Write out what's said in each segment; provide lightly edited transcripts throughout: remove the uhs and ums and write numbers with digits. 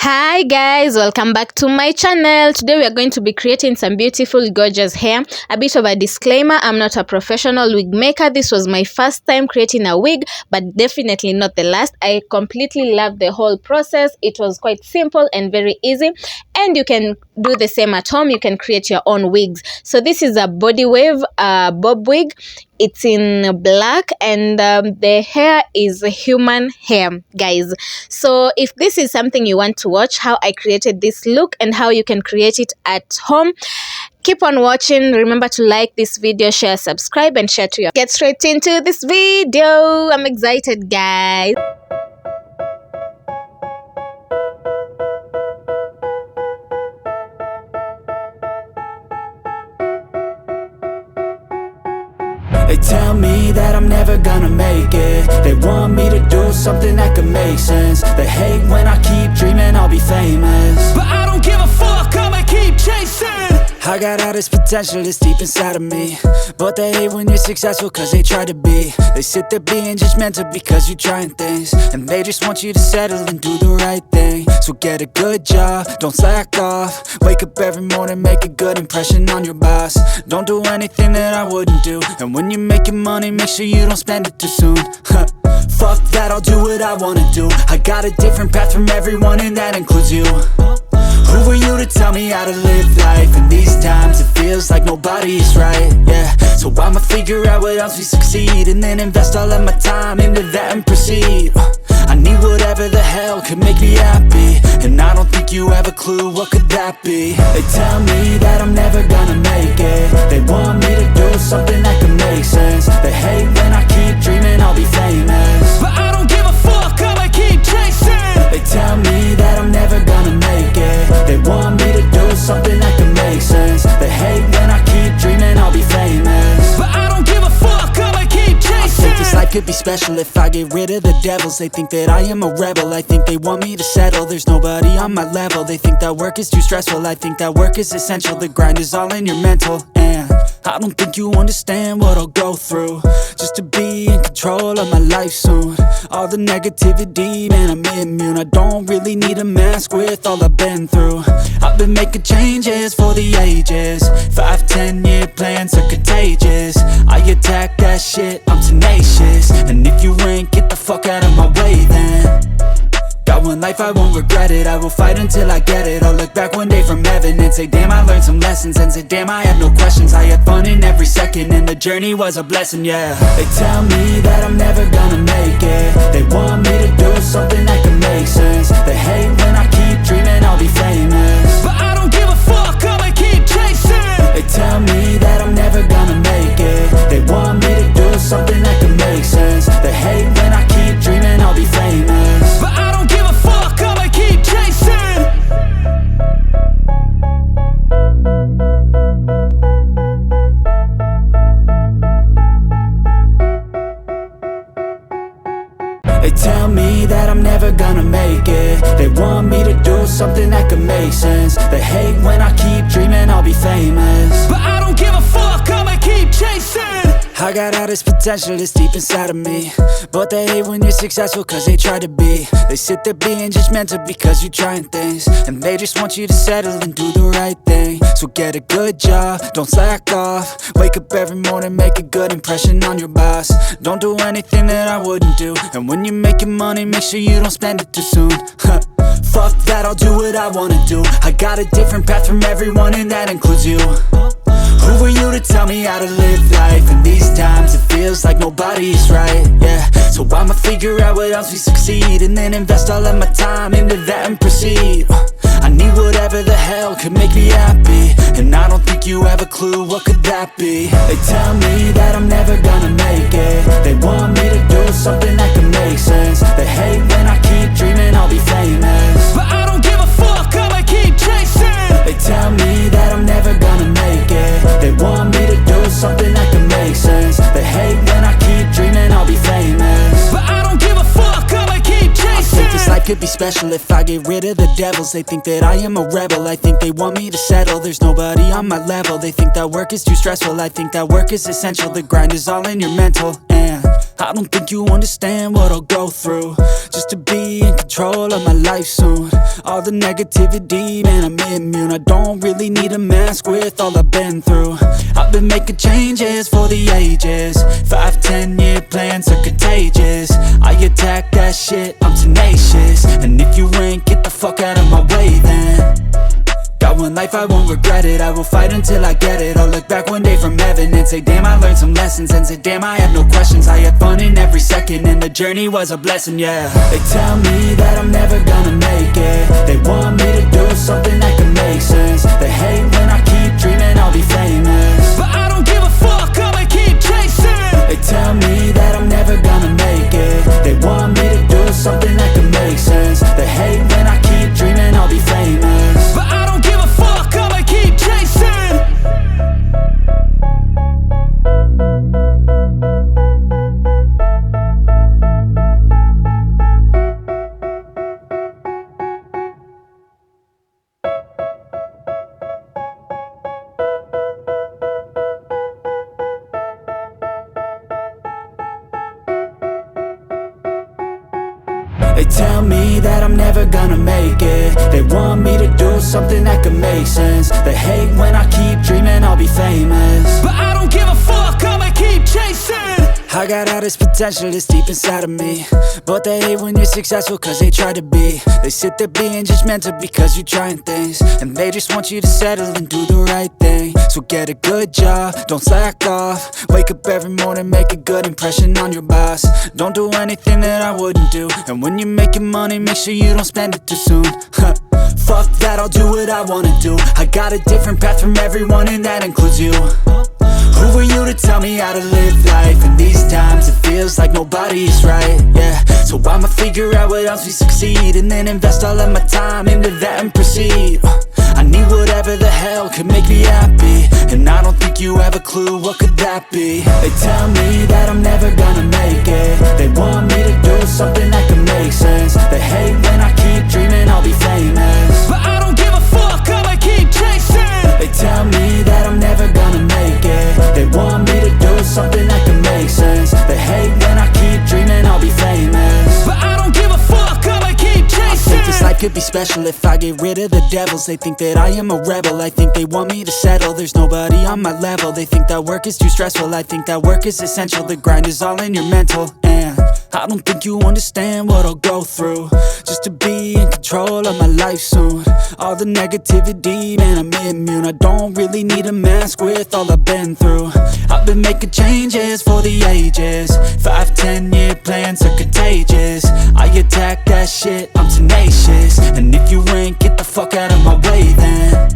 Hi guys, welcome back to my channel. Today we are going to be creating some beautiful gorgeous hair. A bit of a disclaimer, I'm not a professional wig maker. This was my first time creating a wig, but definitely not the last. I completely loved the whole process. It was quite simple and very easy, and you can do the same at home. You can create your own wigs. So this is a body wave bob wig. It's in black, and the hair is human hair, guys. So if this is something you want to watch, how I created this look and how you can create it at home, keep on watching. Remember to like this video, share, subscribe, and share to your. Get straight into this video. I'm excited, guys. They tell me that I'm never gonna make it. They want me to do something that could make sense. They hate when I keep dreaming I'll be famous, but I don't give a fuck, I'ma keep chasing. I got all this potential that's deep inside of me, but they hate when you're successful cause they try to be. They sit there being judgmental because you're trying things, and they just want you to settle and do the right thing. So get a good job, don't slack off. Wake up every morning, make a good impression on your boss. Don't do anything that I wouldn't do, and when you're making money, make sure you don't spend it too soon. Fuck that, I'll do what I wanna do. I got a different path from everyone, and that includes you. Who are you to tell me how to live life? In these times it feels like nobody's right, yeah. So I'ma figure out what else we succeed, and then invest all of my time into that and proceed. I need whatever the hell could make me happy, and I don't think you have a clue what could that be. They tell me that I'm never gonna make it. They want me to do something that could make sense. They hate when I keep dreaming I'll be famous, but I don't give a fuck, I'ma keep chasing. They tell me that I'm never gonna make it. They want me to do something that can make sense. They hate when I keep dreaming I'll be famous, but I don't give a fuck, I'ma keep chasing. I think this life could be special if I get rid of the devils. They think that I am a rebel, I think they want me to settle. There's nobody on my level. They think that work is too stressful, I think that work is essential. The grind is all in your mental, and I don't think you understand what I'll go through just to be in control of my life soon. All the negativity, man, I'm immune. I don't really need a mask with all I've been through. I've been making changes for the ages. 5-10 year plans are contagious. I attack that shit, I'm tenacious. And if you ain't, get the fuck out of my way then. Got one life, I won't regret it. I will fight until I get it. I'll look back one day from heaven and say, damn, I learned some lessons. And say, damn, I have no questions. I had fun in every second, and the journey was a blessing, yeah. They tell me that I'm never gonna make it. They want me to do something that can make sense. They hate when I keep dreaming I'll be famous, but I don't give a fuck, I'ma keep chasing. They tell me that I'm never gonna make it. They want me to do something that can make sense. They hate when I keep dreaming I'll be famous, but I don't give a fuck, I'ma keep chasing. They tell me that I'm never gonna make it. They want me to do something that can make sense. They hate when I keep dreaming I'll be famous, but I don't give a fuck, I'ma keep chasing. I got all this potential that's deep inside of me, but they hate when you're successful cause they try to be. They sit there being judgmental because you're trying things, and they just want you to settle and do the right thing. So get a good job, don't slack off. Wake up every morning, make a good impression on your boss. Don't do anything that I wouldn't do, and when you're making money, make sure you don't spend it too soon. Fuck that, I'll do what I wanna do. I got a different path from everyone, and that includes you. Who are you to tell me how to live life? In these times it feels like nobody's right, yeah. So I'ma figure out what else we succeed, and then invest all of my time into that and proceed. I need whatever the hell could make me happy, and I don't think you have a clue what could that be. They tell me that I'm never gonna make it. They want me to do something that can make sense. They hate when I keep dreaming I'll be famous, but I don't give a fuck, I'ma keep chasing. They tell me that I'm never gonna make it. They want me to do something that can make sense. They hate when I keep dreaming I'll be famous, but I don't give a fuck, I'ma keep chasing. I think this life could be special if I get rid of the devils. They think that I am a rebel, I think they want me to settle. There's nobody on my level. They think that work is too stressful, I think that work is essential. The grind is all in your mental, and I don't think you understand what I'll go through just to be in control of my life soon. All the negativity, man, I'm immune. I don't really need a mask with all I've been through. I've been making changes for the ages. 5-10 year plans are contagious. I attack that shit, I'm tenacious. And if you ain't, get the fuck out of my way then. Got one life, I won't regret it. I will fight until I get it. I'll look back one day from heaven and say, damn, I learned some lessons. And say, damn, I had no questions. I had fun in every second, and the journey was a blessing, yeah. They tell me that I'm never gonna make it. They want me to do something that can make sense. They hate when I keep dreaming I'll be famous, but I don't give a fuck, I'ma keep chasing. They tell me that I'm never gonna make it. They want me to do something that can make sense. They hate when I keep dreaming I'll be famous, but I don't give a fuck, I'ma keep chasing. They tell me that I'm never gonna make it. They want me to do something that can make sense. They hate when I keep dreaming I'll be famous, but I don't give a fuck, I'ma keep chasing. I got all this potential that's deep inside of me, but they hate when you're successful cause they try to be. They sit there being judgmental because you're trying things, and they just want you to settle and do the right thing. So get a good job, don't slack off. Wake up every morning, make a good impression on your boss. Don't do anything that I wouldn't do, and when you're making money, make sure you don't spend it too soon. Fuck that, I'll do what I wanna do. I got a different path from everyone, and that includes you. Who are you to tell me how to live life? In these times it feels like nobody's right, yeah. So I'ma figure out what else we succeed, and then invest all of my time into that and proceed. I need whatever the hell could make me happy, and I don't think you have a clue what could that be. They tell me that I'm never gonna make it. They want me to do something that can make sense. They hate when I keep dreaming I'll be famous, but I don't give a fuck, I'ma keep chasing. They tell me that I'm never gonna make it. They want me to do something that can make sense. They hate when I keep dreaming I'll be famous, but I don't give a fuck, I'ma keep chasing. I think this life could be special if I get rid of the devils. They think that I am a rebel, I think they want me to settle. There's nobody on my level. They think that work is too stressful, I think that work is essential. The grind is all in your mental, and I don't think you understand what I'll go through just to be in control of my life soon. All the negativity, man, I'm immune. I don't really need a mask with all I've been through. I've been making changes for the ages. 5-10 year plans are contagious. I attack that shit, I'm tenacious. And if you ain't, get the fuck out of my way then.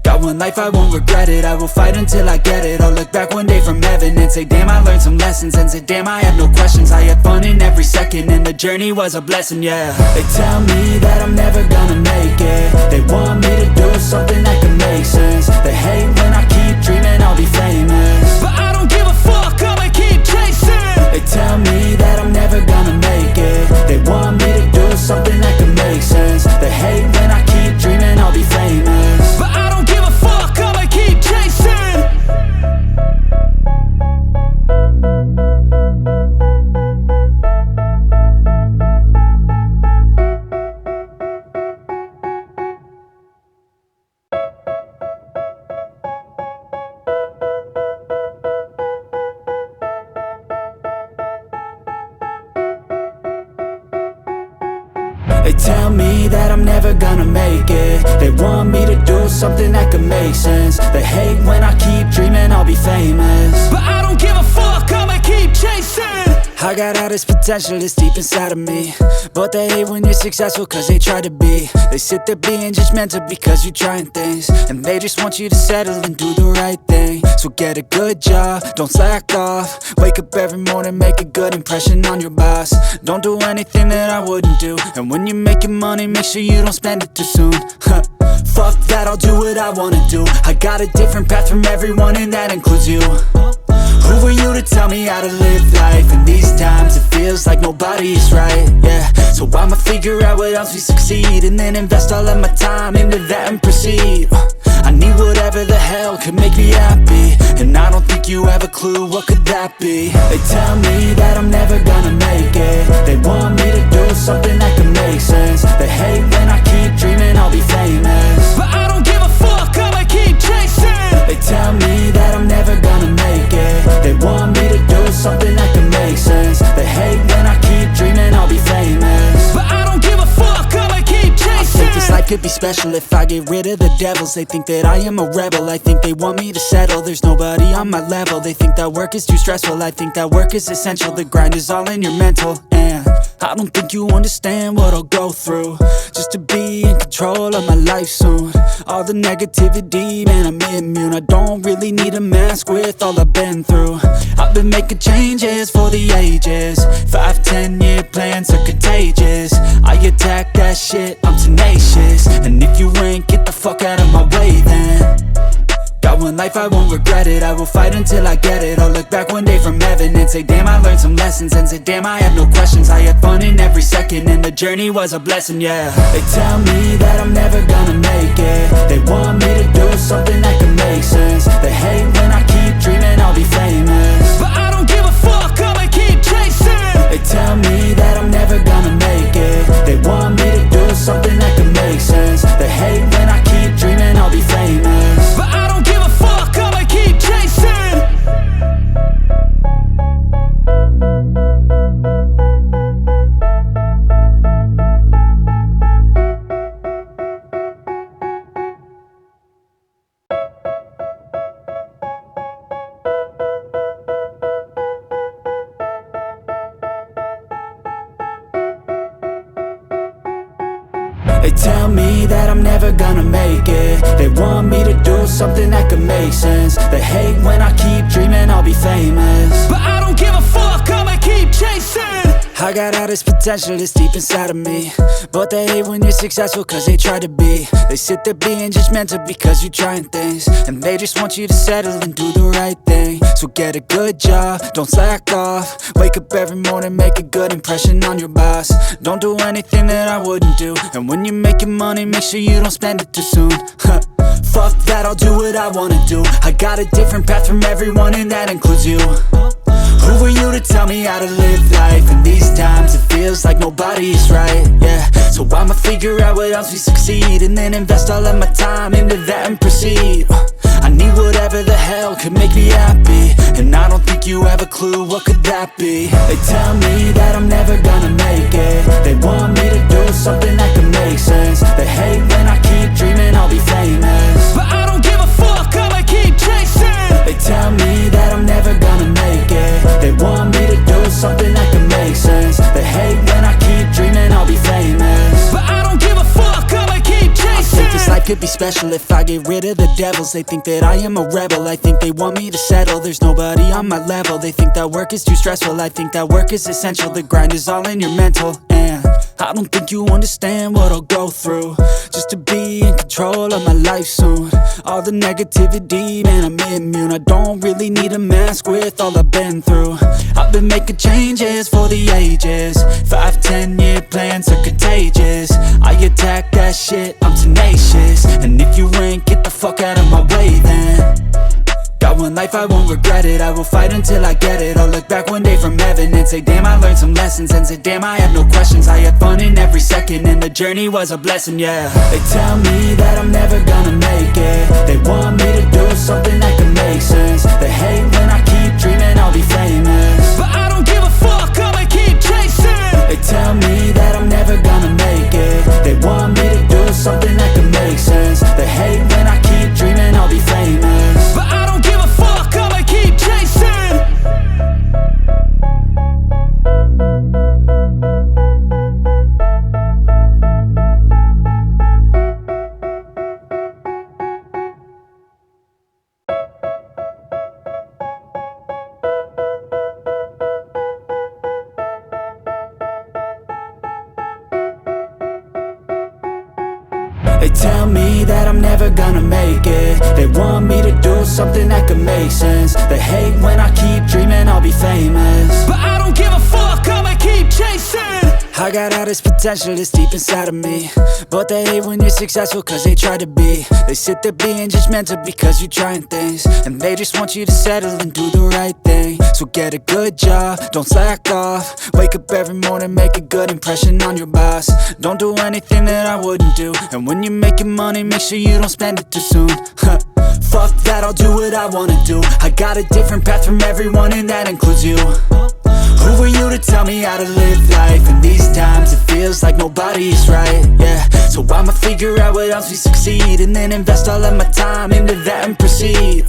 Got one life, I won't regret it. I will fight until I get it. I'll look back one day from heaven and say, damn, I learned some lessons. And say, damn, I had no questions. I had fun in every second, and the journey was a blessing, yeah. They tell me that I'm never gonna make it. They want me to do something that can make sense. They hate when I keep dreaming I'll be famous, but I don't give a fuck, I'ma keep chasing. They tell me that I'm never gonna make it. They want me to do something that can make sense. They hate when I keep dreaming I'll be famous, but I don't give a fuck, I'ma keep chasing. They tell me that I'm never gonna make it. They want me to do something that can make sense. They hate when I keep dreaming I'll be famous, but I don't give a fuck, I'ma keep chasing. I got all this potential that's deep inside of me, but they hate when you're successful cause they try to be. They sit there being judgmental because you're trying things, and they just want you to settle and do the right thing. So get a good job, don't slack off. Wake up every morning, make a good impression on your boss. Don't do anything that I wouldn't do, and when you're making money, make sure you don't spend it too soon. Fuck that, I'll do what I wanna do. I got a different path from everyone, and that includes you. Who are you to tell me how to live life? In these times it feels like nobody's right, yeah. So I'ma figure out what else we succeed, and then invest all of my time into that and proceed. I I need whatever the hell could make me happy, and I don't think you have a clue what could that be. They tell me that I'm never gonna make it. They want me to do something that can make sense. They hate when I keep dreaming I'll be famous, but I don't give a fuck, I'ma keep chasing. They tell me that I'm never gonna make it. They want me to do something that can make sense. They hate when I keep dreaming I'll be famous, but I don't give a fuck, I'ma keep chasing. I think this life could be special if I get rid of the devils. They think that I am a rebel, I think they want me to settle. There's nobody on my level. They think that work is too stressful, I think that work is essential. The grind is all in your mental, and I don't think you understand what I'll go through just to be in control of my life soon. All the negativity, man, I'm immune. I don't really need a mask with all I've been through. I've been making changes for the ages. 5-10 year plans are contagious. I attack that shit, I'm tenacious. And if you ain't, get the fuck out of my way then. Got one life, I won't regret it. I will fight until I get it. I'll look back one day from heaven and say, damn, I learned some lessons. And say, damn, I had no questions. I had fun in every second, and the journey was a blessing, yeah. They tell me that I'm never gonna make it. They want me to do something that can make sense. They hate when I keep dreaming I'll be famous, but I don't give a fuck, I'ma keep chasing. They tell me that I'm never gonna make it. They want me to do something that can make sense. They hate when I keep dreaming I'll be famous, but I don't give a fuck, I'ma keep chasing. They tell me that I'm never gonna make it. They want me to do something that can make sense. They hate when I keep dreaming I'll be famous, but I don't give a fuck, I'ma keep chasing. I got all this potential that's deep inside of me, but they hate when you're successful cause they try to be. They sit there being judgmental because you're trying things, and they just want you to settle and do the right thing. So get a good job, don't slack off. Wake up every morning, make a good impression on your boss. Don't do anything that I wouldn't do, and when you're making money, make sure you don't spend it too soon. Fuck that, I'll do what I wanna do. I got a different path from everyone, and that includes you. Who are you to tell me how to live life? In these times it feels like nobody is right, yeah. So I'ma figure out what else we succeed, and then invest all of my time into that and proceed. I need whatever the hell could make me happy, and I don't think you have a clue what could that be. They tell me that I'm never gonna make it. They want me to do something that can make sense. They hate when I keep dreaming I'll be famous, but I don't give a fuck, I'ma keep chasing. They tell me that I'm never gonna make it. They want me to do something that can make sense. They hate when I keep dreaming I'll be famous, but I don't give a fuck, I'ma keep chasing. I think this life could be special if I get rid of the devils. They think that I am a rebel, I think they want me to settle. There's nobody on my level. They think that work is too stressful, I think that work is essential. The grind is all in your mental, and I don't think you understand what I'll go through just to be in control of my life soon. All the negativity, man, I'm immune. I don't really need a mask with all I've been through. I've been making changes for the ages. 5-10 year plans are contagious. I attack that shit, I'm tenacious. And if you ain't, get the fuck out of my way then. Got one life, I won't regret it. I will fight until I get it. I'll look back one day from heaven and say, damn, I learned some lessons. And say, damn, I had no questions. I had fun in every second, and the journey was a blessing, yeah. They tell me that I'm never gonna make it. They want me to do something that can make sense. They hate when I keep dreaming I'll be famous, but I don't give a fuck, I'ma keep chasing. They tell me that I'm never gonna make it. They want me to do something that can make sense. They hate when I keep dreaming I'll be famous, but I don't give a fuck, I'ma keep chasing. They tell me that I'm never gonna make it. They want me to do something that can make sense. They hate when I keep dreaming I'll be famous, but I don't give a fuck, I'ma keep chasing. I got all this potential that's deep inside of me, but they hate when you're successful cause they try to be. They sit there being judgmental because you're trying things, and they just want you to settle and do the right thing. So get a good job, don't slack off. Wake up every morning, make a good impression on your boss. Don't do anything that I wouldn't do, and when you're making money, make sure you don't spend it too soon. Fuck that, I'll do what I wanna do. I got a different path from everyone, and that includes you. Who are you to tell me how to live life? In these times it feels like nobody's right, yeah. So I'ma figure out what else we succeed, and then invest all of my time into that and proceed.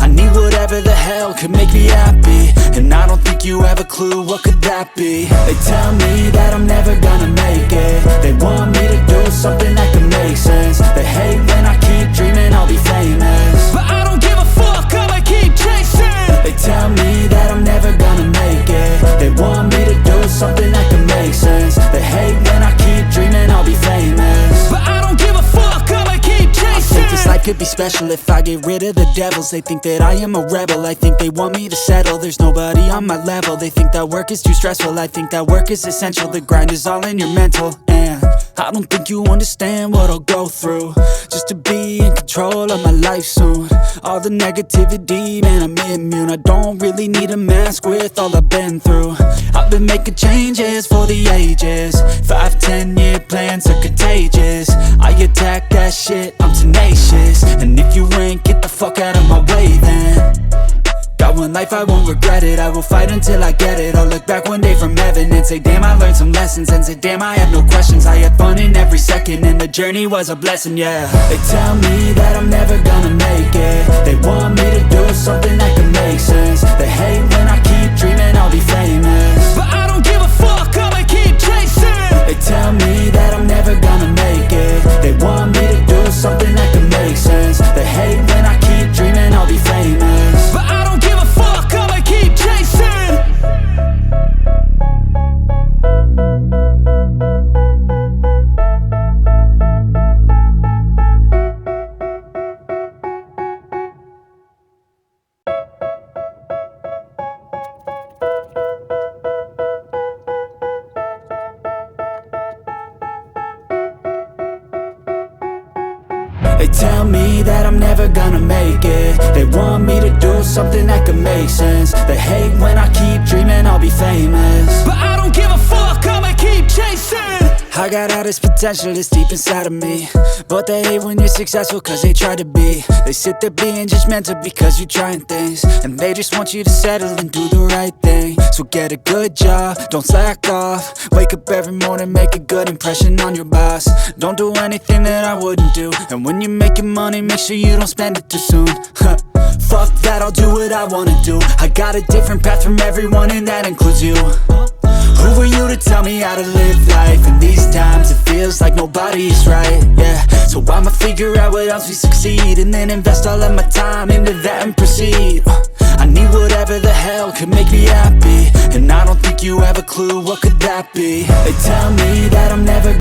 I need whatever the hell could make me happy, and I don't think you have a clue what could that be. They tell me that I'm never gonna make it. They want me to do something that could make sense. They hate when I keep dreaming I'll be famous, but I don't give a fuck, I'ma keep chasing. They tell me that I'm never gonna make it. They want me to do something that can make sense. They hate when I keep dreaming I'll be famous, but I don't give a fuck, I'ma keep chasing. I think this life could be special if I get rid of the devils. They think that I am a rebel, I think they want me to settle. There's nobody on my level. They think that work is too stressful, I think that work is essential. The grind is all in your mental, and I don't think you understand what I'll go through just to be in control of my life soon. All the negativity, man, I'm immune. I don't really need a mask with all I've been through. I've been making changes for the ages. 5-10 year plans are contagious. I attack that shit, I'm tenacious. And if you ain't, get the fuck out of my way then. Got one life, I won't regret it. I will fight until I get it. I'll look back one day from heaven and say damn, I learned some lessons, and say damn, I had no questions. I had fun in every second, and the journey was a blessing, yeah. They tell me that I'm never gonna make it. They want me to do something that can make sense. They hate when I keep dreaming I'll be famous, but I don't give a fuck, I'ma keep chasing. They tell me that I'm never gonna make it. They want me to do something that can make sense. They hate when I keep dreaming I'll be famous, but I don't give a fuck, I'ma keep chasing. They tell me that I'm never gonna make it. They want me to do something that can make sense. They hate when I keep dreaming I'll be famous, but I don't give a fuck, I'ma keep chasing. I got all this potential that's deep inside of me, but they hate when you're successful cause they try to be. They sit there being judgmental because you're trying things, and they just want you to settle and do the right thing. So get a good job, don't slack off. Wake up every morning, make a good impression on your boss. Don't do anything that I wouldn't do, and when you're making money, make sure you don't spend it too soon. Fuck that, I'll do what I wanna do. I got a different path from everyone, and that includes you. Who are you to tell me how to live life? In these times it feels like nobody's right, yeah. So I'ma figure out what else we succeed, and then invest all of my time into that and proceed. I need whatever the hell could make me happy, and I don't think you have a clue what could that be. They tell me that I'm never